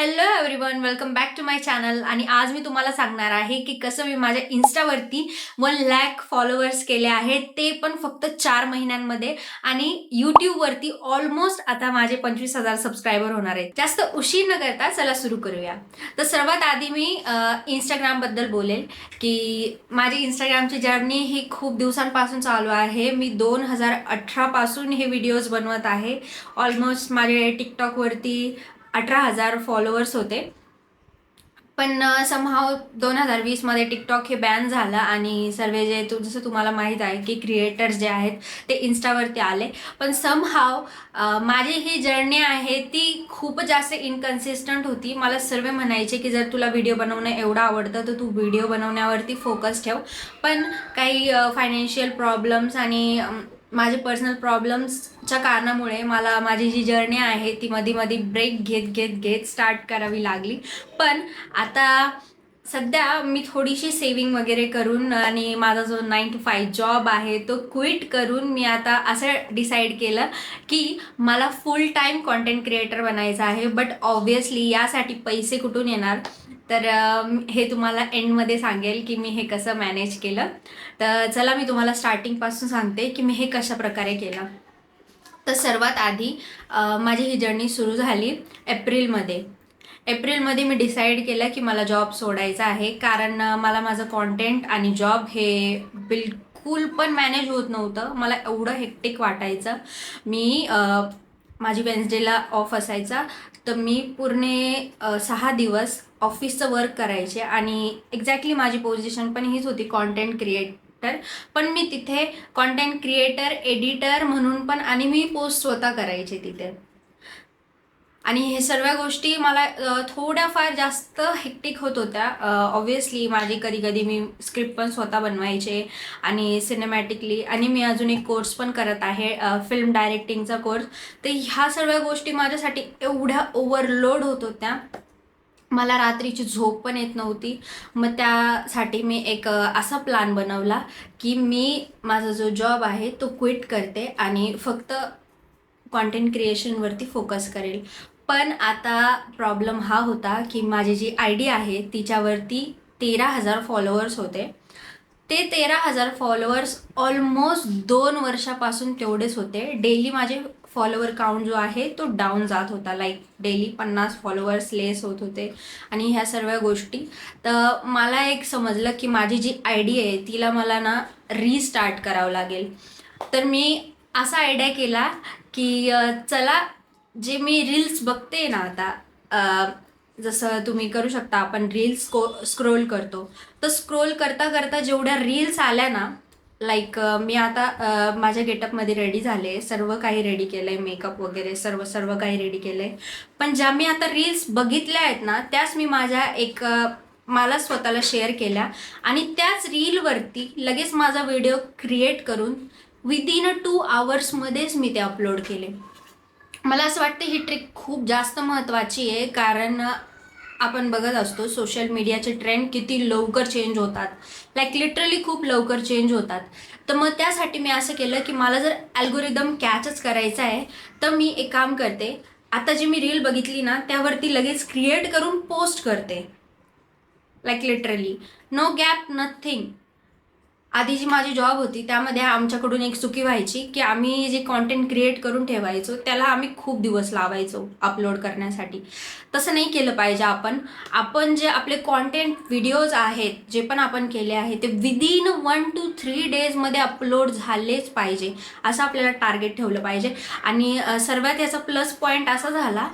Hello everyone, welcome back to my channel. आणि आज मी तुम्हाला सांगणार आहे की कसं मी माझ्या इन्स्टावरती 1,00,000 फॉलोअर्स केले आहेत, ते पण फक्त 4 महिन्यांमध्ये. आणि यूट्यूबवरती ऑलमोस्ट आता माझे 25,000 सबस्क्रायबर होणार आहेत. जास्त उशीर न करता चला सुरू करूया. तर सर्वात आधी मी इंस्टाग्रामबद्दल बोलेल की माझी इंस्टाग्रामची जर्नी ही खूप दिवसांपासून चालू आहे. मी 2018 पासून हे व्हिडिओज बनवत आहे. ऑलमोस्ट माझे टिकटॉकवरती 18,000 फॉलोअर्स होते. पण समहाव 2020मध्ये टिकटॉक हे बॅन झालं आणि सर्व जे जसं तुम्हाला माहीत आहे की क्रिएटर्स जे आहेत ते इन्स्टावरती आले. पण समहाव माझी ही जर्नी आहे ती खूप जास्त इनकन्सिस्टंट होती. मला सर्व म्हणायचे की जर तुला व्हिडिओ बनवणं एवढं आवडतं तर तू व्हिडिओ बनवण्यावरती फोकस ठेव. पण काही फायनान्शियल प्रॉब्लेम्स आणि माझे पर्सनल प्रॉब्लेम्सच्या कारणामुळे मला माझी जी जर्नी आहे ती मध्ये ब्रेक घेत स्टार्ट करावी लागली. पण आता सध्या मी थोडीशी सेविंग वगैरे करून आणि माझा जो 9 to 5 जॉब आहे तो क्विट करून मी आता असं डिसाईड केलं की मला फुल टाईम कॉन्टेंट क्रिएटर बनायचं आहे. बट ऑब्व्हियसली यासाठी पैसे कुठून येणार, तर हे तुम्हाला एंडमध्ये सांगेल की मी हे कसं मॅनेज केलं. तर चला मी तुम्हाला स्टार्टिंगपासून सांगते की मी हे कशा प्रकारे केलं. तर सर्वात आधी माझी ही जर्नी सुरू झाली एप्रिलमध्ये मी डिसाईड केलं की मला जॉब सोडायचा आहे. कारण मला माझं कॉन्टेंट आणि जॉब हे बिलकुल पण मॅनेज होत नव्हतं. मला एवढं हेक्टिक वाटायचं. मी माझी वेन्सडेला ऑफ असायचा, तर मी पूर्ण 6 दिवस ऑफिसचं वर्क करायचे. आणि एक्झॅक्टली माझी पोझिशन पण हीच होती, कॉन्टेंट क्रिएटर. पण मी तिथे कॉन्टेंट क्रिएटर, एडिटर म्हणून पण, आणि मी पोस्ट स्वतः करायचे तिथे. आणि हे सर्व गोष्टी मला थोड्याफार जास्त हेक्टिक होत होत्या. ऑब्व्हियसली माझी कधी मी स्क्रिप्ट पण स्वतः बनवायचे आणि सिनेमॅटिकली. आणि मी अजून एक कोर्स पण करत आहे, फिल्म डायरेक्टिंगचा कोर्स. तर ह्या सर्व गोष्टी माझ्यासाठी एवढ्या ओव्हरलोड होत होत्या, मला रात्रीची झोप पण येत नव्हती. मग त्यासाठी मी एक असा प्लॅन बनवला की मी माझा जो जॉब आहे तो क्विट करते आणि फक्त कॉन्टेंट क्रिएशनवरती फोकस करेल. पण आता प्रॉब्लेम हा होता की माझी जी ID आहे तिच्यावरती 13,000 फॉलोअर्स होते. ते 13,000 फॉलोअर्स ऑलमोस्ट 2 वर्षापासून तेवढेच होते. डेली माझे फॉलोअर काउंट जो आहे तो डाऊन जात होता. लाईक डेली 50 फॉलोअर्स लेस होत होते आणि ह्या सर्व गोष्टी. तर मला एक समजलं की माझी जी ID आहे तिला मला ना रिस्टार्ट करावं लागेल. तर मी असा आयडिया केला की चला, जे मी रील्स बघते ना आता, जसं तुम्ही करू शकता, आपण रील्स स्क्रोल करतो, तर स्क्रोल करता करता जेवढ्या रील्स आल्या ना, लाईक मी आता माझ्या गेटअपमध्ये रेडी झाले, सर्व काही रेडी केलं आहे, मेकअप वगैरे सर्व काही रेडी केलं आहे. पण ज्या मी आता रील्स बघितल्या आहेत ना त्याच मी माझ्या मला स्वतःला शेअर केल्या. आणि त्याच रीलवरती लगेच माझा व्हिडिओ क्रिएट करून विदिन 2 आवर्समध्येच मी ते अपलोड केले. मला असं वाटतं ही ट्रिक खूप जास्त महत्त्वाची आहे. कारण आपण बघत असतो सोशल मीडियाचे ट्रेंड किती लवकर चेंज होतात, लाईक लिटरली खूप लवकर चेंज होतात. तर मग त्यासाठी मी असं केलं की मला जर अल्गोरिदम कॅचच करायचा आहे तर मी एक काम करते, आता जी मी रील बघितली ना त्यावरती लगेच क्रिएट करून पोस्ट करते. Like literally no gap, nothing. आधी जी माझी जॉब होती त्यामध्ये आमच्याकडून एक चुकी व्हायची की आम्ही जे कॉन्टेंट क्रिएट करून ठेवायचो त्याला आम्ही खूप दिवस लावायचो अपलोड करण्यासाठी. तसं नाही केलं पाहिजे. आपण जे आपले कॉन्टेंट व्हिडिओज आहेत जे पण आपण केले आहे ते विदिन 1 to 3 डेजमध्ये अपलोड झालेच पाहिजे, असं आपल्याला टार्गेट ठेवलं पाहिजे. आणि सर्वात याचा प्लस पॉईंट असा झाला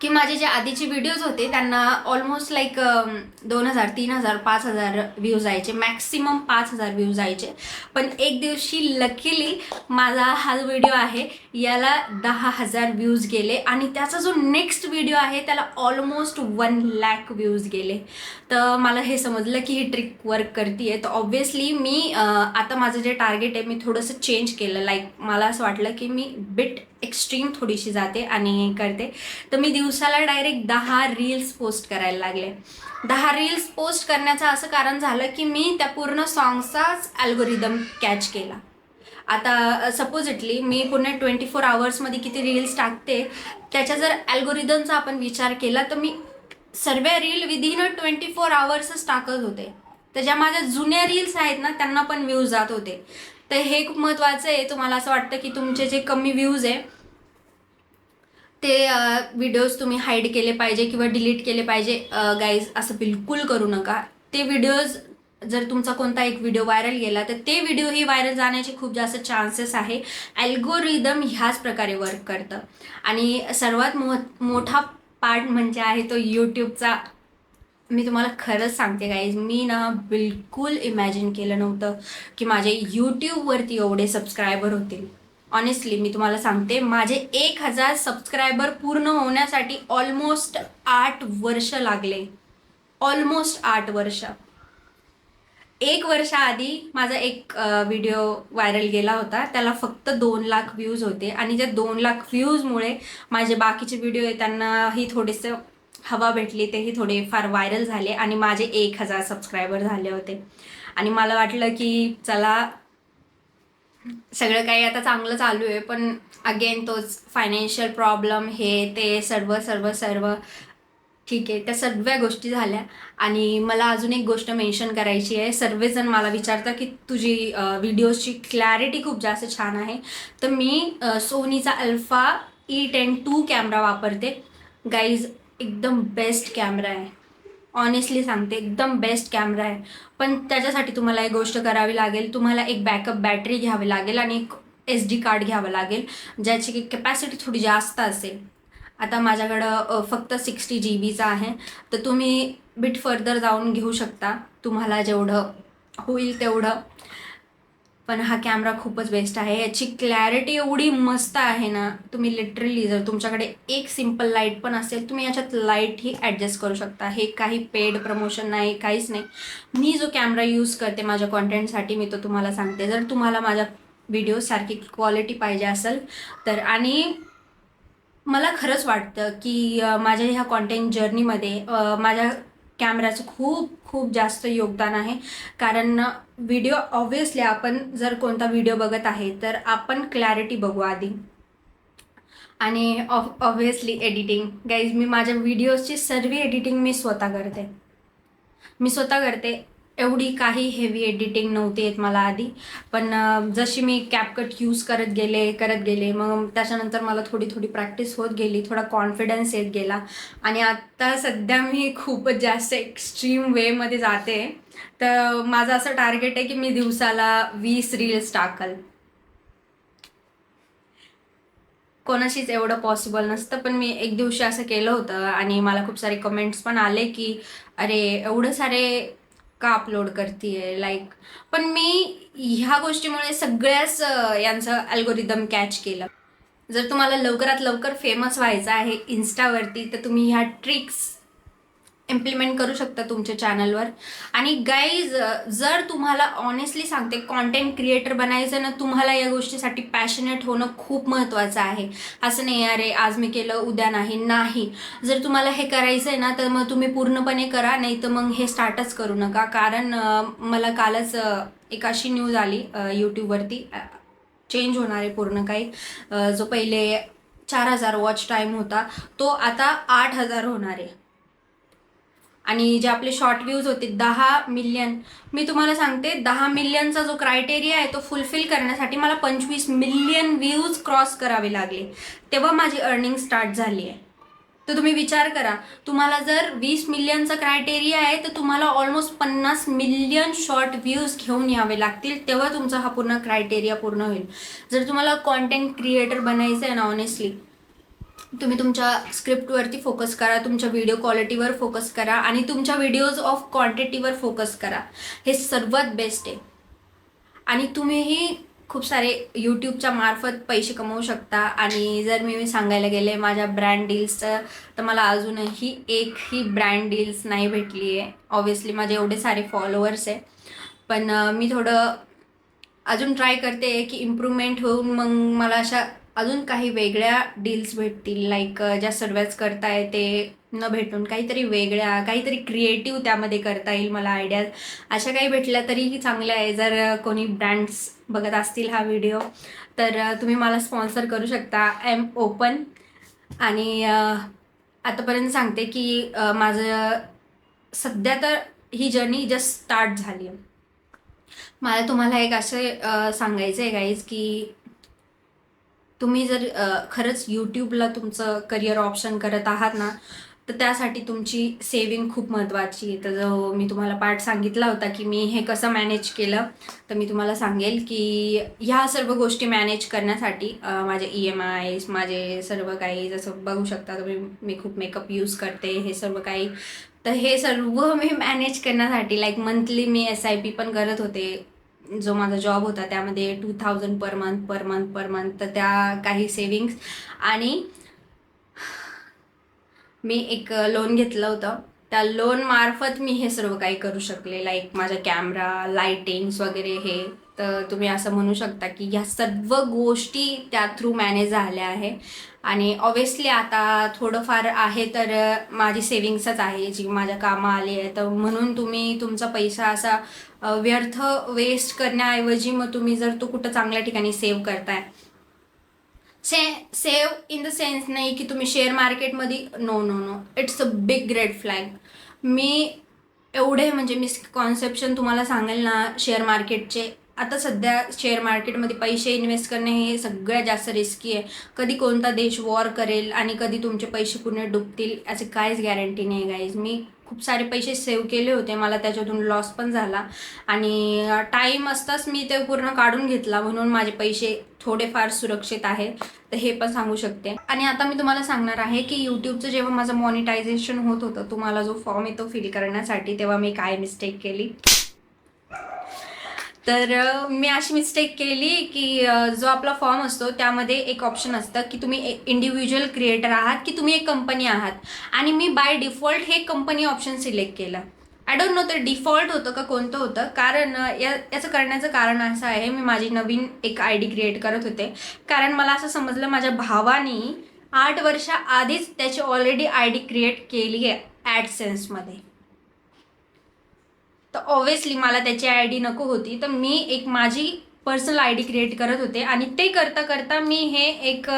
की माझे जे आधीचे व्हिडिओज होते त्यांना ऑलमोस्ट लाईक 2,000, 3,000, 5,000 व्ह्यूज जायचे, मॅक्सिमम 5,000 व्ह्यूज जायचे. पण एक दिवशी लकीली माझा हा व्हिडिओ आहे याला 10,000 व्ह्यूज गेले आणि त्याचा जो नेक्स्ट व्हिडिओ आहे त्याला ऑलमोस्ट 1,00,000 व्ह्यूज गेले. तर मला हे समजलं की ही ट्रिक वर्क करते आहे. तर ऑब्व्हियसली मी आता माझं जे टार्गेट आहे मी थोडंसं चेंज केलं. लाईक मला असं वाटलं की मी बिट एक्स्ट्रीम थोडीशी जाते आणि करते. तर मी दिवसाला डायरेक्ट 10 रील्स पोस्ट करायला लागले. 10 रील्स पोस्ट करण्याचं असं कारण झालं की मी त्या पूर्ण सॉंग्सचाच अल्गोरिदम कॅच केला. आता सपोजिटली मी पुन्हा 24 आवर्समध्ये किती रील्स टाकते, त्याच्या जर अल्गोरिदमचा आपण विचार केला तर मी सर्व रील विदिन 24 आवर्सच टाकत होते. तर ज्या माझ्या जुन्या रील्स आहेत ना त्यांना पण व्ह्यूज जात होते. तर हे खूप महत्त्वाचं आहे. तुम्हाला असं वाटतं की तुमचे जे कमी व्ह्यूज आहे ते व्हिडिओज तुम्ही हाईड केले पाहिजे किंवा डिलीट केले पाहिजे. गाईज असं बिलकुल करू नका. ते व्हिडिओज जर तुमचा कोणता एक व्हिडिओ व्हायरल गेला तर ते व्हिडिओही व्हायरल जाण्याचे खूप जास्त चान्सेस आहे. अल्गोरिदम ह्याच प्रकारे वर्क करतं. आणि सर्वात मोठा पार्ट म्हणजे आहे तो यूट्यूबचा. मी तुम्हाला खरंच सांगते गाईज, मी ना बिलकुल इमॅजिन केलं नव्हतं की माझे यूट्यूबवरती एवढे सबस्क्रायबर होतील. ऑनेस्टली मी तुम्हाला सांगते, माझे 1000 सबस्क्रायबर पूर्ण होण्यासाठी ऑलमोस्ट 8 वर्ष लागले. ऑलमोस्ट 8 वर्ष. 1 वर्षाआधी माझा एक व्हिडिओ व्हायरल गेला होता. त्याला फक्त 2 लाख व्ह्यूज होते आणि त्या 2 लाख व्ह्यूजमुळे माझे बाकीचे व्हिडिओ आहे त्यांनाही थोडेसे हवा भेटली, तेही थोडे फार व्हायरल झाले आणि माझे 1000 सबस्क्रायबर झाले होते. आणि मला वाटलं की चला सगळं काही आता चांगलं चालू आहे, पण अगेन तोच फायनान्शियल प्रॉब्लेम, हे ते सर्व सर्व सर्व ठीक आहे. त्या सर्व गोष्टी झाल्या. आणि मला अजून एक गोष्ट मेन्शन करायची आहे. सर्वजण मला विचारतात की तुझी व्हिडिओजची क्लॅरिटी खूप जास्त छान आहे. तर मी सोनीचा अल्फा E10 II कॅमेरा वापरते. गाईज एकदम बेस्ट कॅमेरा आहे. ऑनेस्टली सांगते, एकदम बेस्ट कॅमेरा आहे. पण त्याच्यासाठी तुम्हाला एक गोष्ट करावी लागेल. तुम्हाला एक बॅकअप बॅटरी घ्यावी लागेल आणि एक SD कार्ड घ्यावं लागेल, ज्याची की कॅपॅसिटी थोडी जास्त असेल. आता माझ्याकडं फक्त 60 GBचा आहे. तर तुम्ही बिट फर्दर जाऊन घेऊ शकता, तुम्हाला जेवढं होईल तेवढं. पण हा कॅमेरा खूपच बेस्ट आहे. याची क्लॅरिटी एवढी मस्त आहे ना, तुम्ही लिटरली जर तुमच्याकडे एक सिम्पल लाईट पण असेल, तुम्ही याच्यात लाईटही ॲडजस्ट करू शकता. हे काही पेड प्रमोशन नाही, काहीच नाही. मी जो कॅमेरा यूज करते माझ्या कॉन्टेंटसाठी, मी तो तुम्हाला सांगते. जर तुम्हाला माझ्या व्हिडिओसारखी क्वालिटी पाहिजे असेल तर, आणि मला खरंच वाटतं की माझ्या ह्या कॉन्टेंट जर्नीमध्ये माझ्या कॅमेऱ्याचं खूप खूप जास्त योगदान आहे. कारण व्हिडिओ ऑब्व्हियसली आपण जर कोणता व्हिडिओ बघत आहे तर आपण क्लॅरिटी बघू आधी. आणि ऑब्व्हियसली एडिटिंग. गाईज मी माझ्या व्हिडिओजची सर्व एडिटिंग मी स्वतः करते. एवढी काही हेवी एडिटिंग नव्हती येत मला आधी. पण जशी मी कॅपकट यूज करत गेले मग त्याच्यानंतर मला थोडी थोडी प्रॅक्टिस होत गेली, थोडा कॉन्फिडन्स येत गेला. आणि आत्ता सध्या मी खूपच जास्त एक्स्ट्रीम वेमध्ये जाते. तर माझं असं टार्गेट आहे की मी दिवसाला 20 रील्स टाकल. कोणाशीच एवढं पॉसिबल नसतं, पण मी एक दिवशी असं केलं होतं आणि मला खूप सारे कमेंट्स पण आले की अरे एवढं सारे का अपलोड करतीये लाईक. पण मी ह्या गोष्टीमुळे सगळ्याच यांचं अल्गोरिदम कॅच केलं. जर तुम्हाला लवकरात लवकर फेमस व्हायचं आहे इन्स्टावरती तर तुम्ही ह्या ट्रिक्स इम्प्लिमेंट करू शकता तुमच्या चॅनलवर. आणि गाईज जर तुम्हाला ऑनेस्टली सांगते कॉन्टेंट क्रिएटर बनायचं ना, तुम्हाला या गोष्टीसाठी पॅशनेट होणं खूप महत्त्वाचं आहे. असं नाही अरे आज मी केलं उद्या नाही. जर तुम्हाला हे करायचं आहे ना तर मग तुम्ही पूर्णपणे करा, नाही तर मग हे स्टार्टच करू नका. कारण मला कालच एक अशी न्यूज आली यूट्यूबवरती, चेंज होणार आहे पूर्ण काही. जो पहिले 4000 वॉच टाईम होता तो आता 8000 होणार आहे. आणि जे आपले शॉर्ट व्ह्यूज होते 10 मिलियन, मी तुम्हाला सांगते 10 मिलियनचा जो क्रायटेरिया आहे तो फुलफिल करण्यासाठी मला 25 मिलियन व्ह्यूज क्रॉस करावे लागले, तेव्हा माझी अर्निंग स्टार्ट झाली आहे. तर तुम्ही विचार करा, तुम्हाला जर 20 मिलियनचा क्रायटेरिया आहे तर तुम्हाला ऑलमोस्ट 50 मिलियन शॉर्ट व्ह्यूज घेऊन यावे लागतील, तेव्हा तुमचा हा पूर्ण क्रायटेरिया पूर्ण होईल. जर तुम्हाला कॉन्टेंट क्रिएटर बनायचं आहे ना, ऑनेस्टली तुम्ही तुमच्या स्क्रिप्टवरती फोकस करा, तुमच्या व्हिडिओ क्वालिटीवर फोकस करा आणि तुमच्या व्हिडिओज ऑफ क्वांटिटीवर फोकस करा. हे सर्वात बेस्ट आहे. आणि तुम्हीही खूप सारे यूट्यूबच्या मार्फत पैसे कमवू शकता. आणि जर मी सांगायला गेले माझ्या ब्रँड डील्सचं, तर मला अजूनही एकही ब्रँड डील्स नाही भेटली आहे. ऑब्व्हियसली माझे एवढे सारे फॉलोअर्स आहे, पण मी थोडं अजून ट्राय करते की इम्प्रूव्हमेंट होऊन मग मला अशा अजून काही वेगळ्या डील्स भेटतील, लाईक ज्या सर्वच करताय ते न भेटून काहीतरी वेगळ्या, काहीतरी क्रिएटिव्ह त्यामध्ये करता येईल मला आयडियाज, अशा काही भेटल्या तरीही चांगल्या आहे. जर कोणी ब्रँड्स बघत असतील हा व्हिडिओ तर तुम्ही मला स्पॉन्सर करू शकता. I am open. आणि आतापर्यंत सांगते की माझं सध्या तर ही जर्नी जस्ट स्टार्ट झाली आहे. मला तुम्हाला एक असे सांगायचं आहे गाईज की तुम्ही जर खरंच यूट्यूबला तुमचं करिअर ऑप्शन करत आहात ना, तर त्यासाठी तुमची सेविंग खूप महत्त्वाची आहे. तर जो मी तुम्हाला पार्ट सांगितला होता की मी हे कसं मॅनेज केलं, तर मी तुम्हाला सांगेल की ह्या सर्व गोष्टी मॅनेज करण्यासाठी माझे EMIs, माझे सर्व काही, जसं बघू शकता तुम्ही मी खूप मेकअप यूज करते, हे सर्व काही. तर हे सर्व मी मॅनेज करण्यासाठी लाईक मंथली मी SIP पण करत होते. जो माझा जॉब होता त्यामध्ये 2000 पर मंथ. तर त्या काही सेविंग्स आणि मी एक लोन घेतलं होतं. त्या लोन मार्फत मी हे सर्व काही करू शकले, लाईक माझा कॅमेरा, लाईटिंग्स वगैरे हे. तर तुम्ही असं म्हणू शकता की ह्या सर्व गोष्टी त्या थ्रू मॅनेज झाल्या आहे. आणि ऑब्व्हियसली आता थोडंफार आहे तर माझी सेविंग्सच आहे जी माझ्या कामा आली आहे. तर म्हणून तुम्ही तुमचा पैसा असा व्यर्थ वेस्ट करण्याऐवजी मग तुम्ही जर तो कुठं चांगल्या ठिकाणी सेव्ह करताय, सेव्ह इन द सेन्स नाही की तुम्ही शेअर मार्केटमध्ये, no no no, it's a big red flag. मी एवढे म्हणजे मिसकॉन्सेप्शन तुम्हाला सांगेल ना शेअर मार्केटचे. आता सध्या शेअर मार्केटमध्ये पैसे इन्व्हेस्ट करणे हे सगळ्यात जास्त रिस्की आहे. कधी कोणता देश वॉर करेल आणि कधी तुमचे पैसे पुणे डुबतील याची काहीच गॅरंटी नाही गाईज. मी खूप सारे पैसे सेव्ह केले होते, मला त्याच्यातून लॉस पण झाला आणि टाईम असताच मी ते पूर्ण काढून घेतला, म्हणून माझे पैसे थोडेफार सुरक्षित आहेत. तर हे पण सांगू शकते. आणि आता मी तुम्हाला सांगणार आहे की यूट्यूबचं जेव्हा माझं मॉनिटायझेशन होत होतं, तुम्हाला जो फॉर्म येतो फिल करण्यासाठी, तेव्हा मी काय मिस्टेक केली. तर मी अशी मिस्टेक केली की जो आपला फॉर्म असतो त्यामध्ये एक ऑप्शन असतं की तुम्ही इंडिव्हिज्युअल क्रिएटर आहात की तुम्ही एक कंपनी आहात. आणि मी बाय डिफॉल्ट हे कंपनी ऑप्शन सिलेक्ट केलं. आय डोंट नो ते डिफॉल्ट होतं का कोणतं होतं, कारण याचं करण्याचं कारण असं आहे, मी माझी नवीन एक ID क्रिएट करत होते. कारण मला असं समजलं माझ्या भावानी 8 वर्षाआधीच त्याची ऑलरेडी ID क्रिएट केली आहे ॲडसेन्समध्ये. तर ऑब्व्हियसली मला त्याची ID नको होती, तर मी एक माझी पर्सनल ID क्रिएट करत होते. आणि ते करता करता मी हे एक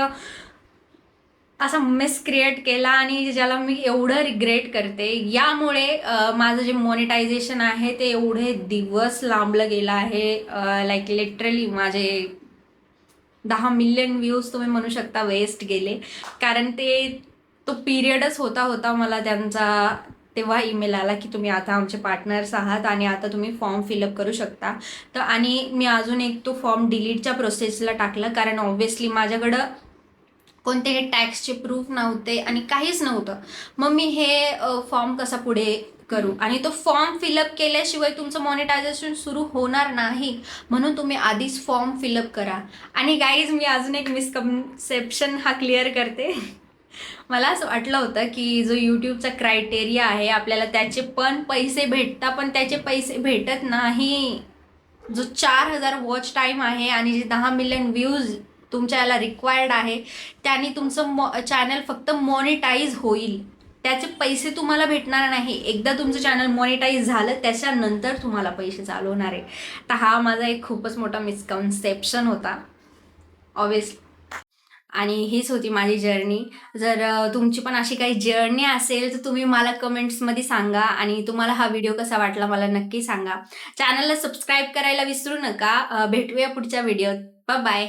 असा मिस क्रिएट केला आणि ज्याला मी एवढं रिग्रेट करते. यामुळे माझं जे मॉनिटायझेशन आहे ते एवढे दिवस लांबलं गेलं आहे. लाईक लिटरली माझे 10 मिलियन व्ह्यूज तुम्ही म्हणू शकता वेस्ट गेले. कारण तो पिरियडच होता मला त्यांचा तेव्हा ईमेल आला की तुम्ही आता आमचे पार्टनर्स आहात आणि आता तुम्ही फॉर्म फिलअप करू शकता. तर आणि मी अजून एक तो फॉर्म डिलीटच्या प्रोसेसला टाकला, कारण ऑब्व्हियसली माझ्याकडं कोणतेही टॅक्सचे प्रूफ नव्हते आणि काहीच नव्हतं. मग मी हे फॉर्म कसा पुढे करू, आणि तो फॉर्म फिलअप केल्याशिवाय तुमचं मॉनिटायझेशन सुरू होणार नाही. म्हणून तुम्ही आधीच फॉर्म फिलअप करा. आणि गाईज मी अजून एक मिसकन्सेप्शन हा क्लिअर करते. मला असं वाटलं होतं की जो यूट्यूबचा क्रायटेरिया आहे आपल्याला त्याचे पण पैसे भेटतात, पण त्याचे पैसे भेटत नाही. जो 4000 वॉच टाईम आहे आणि जे 10 मिलियन व्ह्यूज तुमच्या याला रिक्वायर्ड आहे, त्याने तुमचं चॅनल फक्त मॉनिटाईज होईल. त्याचे पैसे तुम्हाला भेटणार नाही. एकदा तुमचं चॅनल मॉनिटाईज झालं त्याच्यानंतर तुम्हाला पैसे चालू होणार आहे. तर हा माझा एक खूपच मोठा मिसकन्सेप्शन होता ऑब्व्हियसली. आणि हीच होती माझी जर्नी. जर तुमची पण अशी काही जर्नी असेल तर तुम्ही मला कमेंट्समध्ये सांगा. आणि तुम्हाला हा व्हिडिओ कसा वाटला मला नक्की सांगा. चॅनलला सबस्क्राईब करायला विसरू नका. भेटूया पुढच्या व्हिडिओत. बाय.